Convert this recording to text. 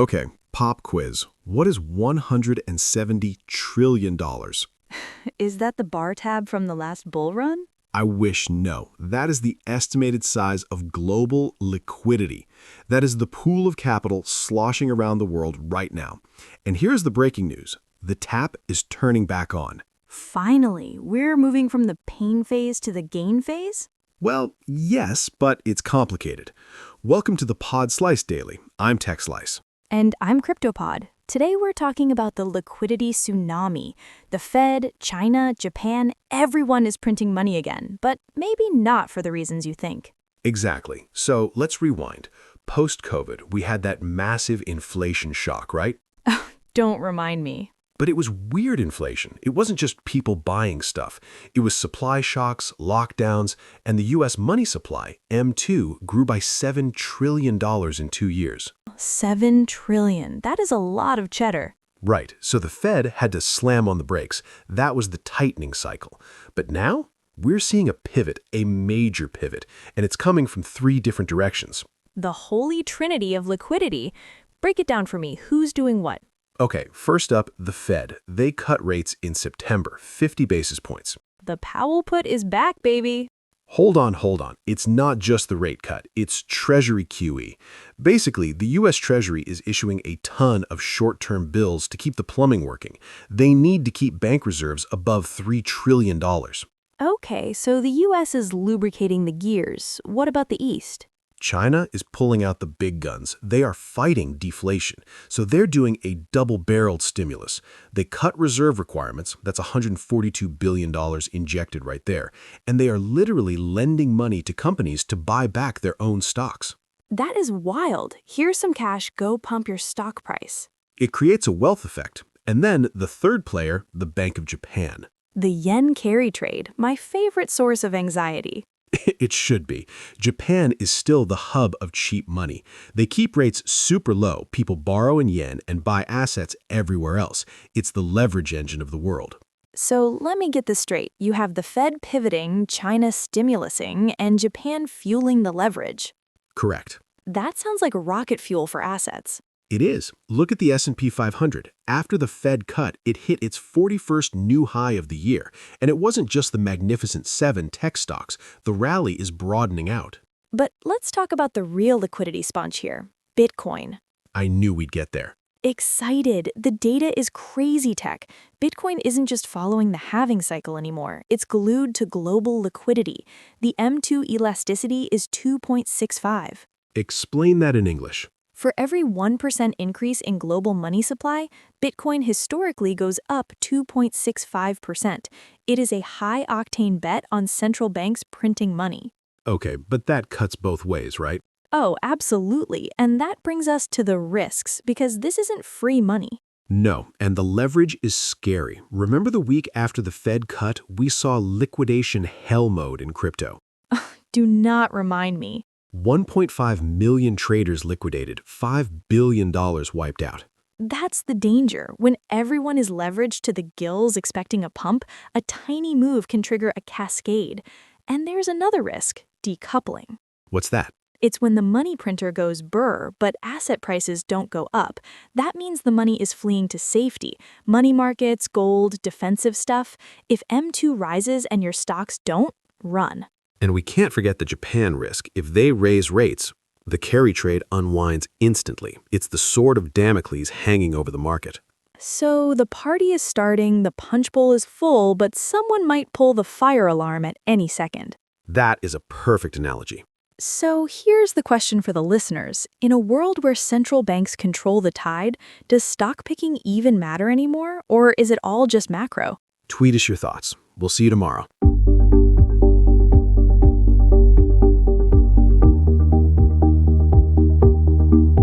Okay, pop quiz. What is $170 trillion? Is that the bar tab from the last bull run? I wish no. That is the estimated size of global liquidity. That is the pool of capital sloshing around the world right now. And here's the breaking news. The tap is turning back on. Finally, we're moving from the pain phase to the gain phase? Well, yes, but it's complicated. Welcome to the Podslice Daily. I'm TechSlice. And I'm CryptoPod. Today we're talking about the liquidity tsunami. The Fed, China, Japan, everyone is printing money again, but maybe not for the reasons you think. Exactly. So let's rewind. Post-COVID, we had that massive inflation shock, right? Don't remind me. But it was weird inflation. It wasn't just people buying stuff. It was supply shocks, lockdowns, and the U.S. money supply, M2, grew by $7 trillion in 2 years. 7 trillion. That is a lot of cheddar. Right, so the Fed had to slam on the brakes. That was the tightening cycle. But now, we're seeing a pivot, a major pivot, and it's coming from 3 different directions. The holy trinity of liquidity. Break it down for me. Who's doing what? Okay, first up, the Fed. They cut rates in September, 50 basis points. The Powell put is back, baby. Hold on. It's not just the rate cut, it's Treasury QE. Basically, the U.S. Treasury is issuing a ton of short-term bills to keep the plumbing working. They need to keep bank reserves above $3 trillion. Okay, so the U.S. is lubricating the gears. What about the East? China is pulling out the big guns. They are fighting deflation, so they're doing a double-barreled stimulus. They cut reserve requirements, that's $142 billion injected right there, and they are literally lending money to companies to buy back their own stocks. That is wild. Here's some cash, go pump your stock price. It creates a wealth effect. And then the third player, the Bank of Japan. The yen carry trade, my favorite source of anxiety. It should be. Japan is still the hub of cheap money. They keep rates super low. People borrow in yen and buy assets everywhere else. It's the leverage engine of the world. So let me get this straight. You have the Fed pivoting, China stimulusing, and Japan fueling the leverage. Correct. That sounds like rocket fuel for assets. It is. Look at the S&P 500. After the Fed cut, it hit its 41st new high of the year. And it wasn't just the Magnificent 7 tech stocks. The rally is broadening out. But let's talk about the real liquidity sponge here, Bitcoin. I knew we'd get there. Excited. The data is crazy tech. Bitcoin isn't just following the halving cycle anymore. It's glued to global liquidity. The M2 elasticity is 2.65. Explain that in English. For every 1% increase in global money supply, Bitcoin historically goes up 2.65%. It is a high-octane bet on central banks printing money. Okay, but that cuts both ways, right? Oh, absolutely. And that brings us to the risks, because this isn't free money. No, and the leverage is scary. Remember the week after the Fed cut, we saw liquidation hell mode in crypto. Do not remind me. 1.5 million traders liquidated, $5 billion wiped out. That's the danger. When everyone is leveraged to the gills expecting a pump, a tiny move can trigger a cascade. And there's another risk, decoupling. What's that? It's when the money printer goes burr, but asset prices don't go up. That means the money is fleeing to safety. Money markets, gold, defensive stuff. If M2 rises and your stocks don't, run. And we can't forget the Japan risk. If they raise rates, the carry trade unwinds instantly. It's the sword of Damocles hanging over the market. So the party is starting, the punch bowl is full, but someone might pull the fire alarm at any second. That is a perfect analogy. So here's the question for the listeners. In a world where central banks control the tide, does stock picking even matter anymore, or is it all just macro? Tweet us your thoughts. We'll see you tomorrow.